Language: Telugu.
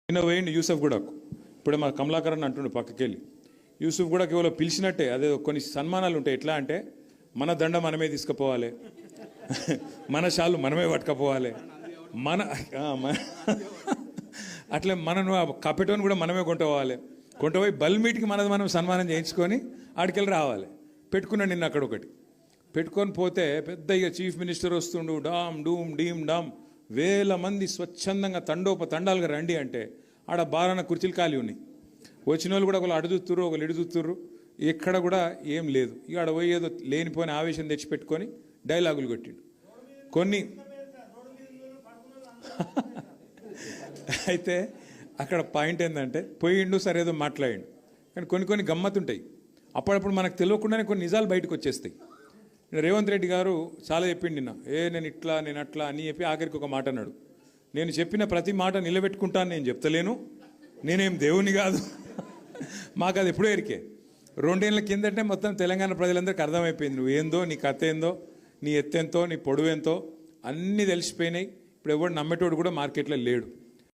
నిన్న పోయిండు యూసఫ్ గూడకు. ఇప్పుడే మా కమలాకరన్ అంటుండే పక్కకెళ్ళి. యూసఫ్ కూడా కేవలం పిలిచినట్టే, అదే కొన్ని సన్మానాలు ఉంటాయి. ఎట్లా అంటే మన దండ మనమే తీసుకుపోవాలి, మన షాలు మనమే పట్టుకపోవాలి, అట్లే మనను కపెటోని కూడా మనమే కొంటపోయి బల్మీటికి మనది మనం సన్మానం చేయించుకొని ఆడికెళ్ళి రావాలి. పెట్టుకున్నాడు నిన్న అక్కడ ఒకటి పెట్టుకొని పోతే పెద్ద ఇక చీఫ్ మినిస్టర్ వస్తుండు, డామ్ డూమ్ డీమ్ డామ్, వేల మంది స్వచ్ఛందంగా తండాలుగా రండి అంటే ఆడ బారాన కుర్చీలు ఖాళీ ఉన్నాయి. వచ్చిన వాళ్ళు కూడా ఒకళ్ళు అడుగుతుర్రు, ఒకళ్ళు ఇడుగుతుర్రు, ఎక్కడ కూడా ఏం లేదు. ఇక ఆడ పోయి ఏదో లేనిపోయిన ఆవేశం తెచ్చిపెట్టుకొని డైలాగులు కొట్టిండు కొన్ని. అయితే అక్కడ పాయింట్ ఏంటంటే పోయిండు, సరే ఏదో మాట్లాడిండు, కానీ కొన్ని గమ్మత్తుంటాయి. అప్పుడప్పుడు మనకు తెలియకుండానే కొన్ని నిజాలు బయటకు వచ్చేస్తాయి. రేవంత్ రెడ్డి గారు చాలా చెప్పిండు నిన్న, నేను అట్లా అని చెప్పి ఆఖరికి ఒక మాట అన్నాడు, నేను చెప్పిన ప్రతి మాట నిలబెట్టుకుంటాను, నేను చెప్తలేను, నేనేం దేవుని కాదు. మాకు అది ఎప్పుడూ ఎరికే. 2 ఏళ్ళ కిందటే మొత్తం తెలంగాణ ప్రజలందరికీ అర్థమైపోయింది, నువ్వు ఏందో, నీ కథ ఏందో, నీ ఎత్తెంతో, నీ పొడవు ఎంతో అన్నీ తెలిసిపోయినాయి. ఇప్పుడు ఎవడు నమ్మేటోడు కూడా మార్కెట్లో లేడు.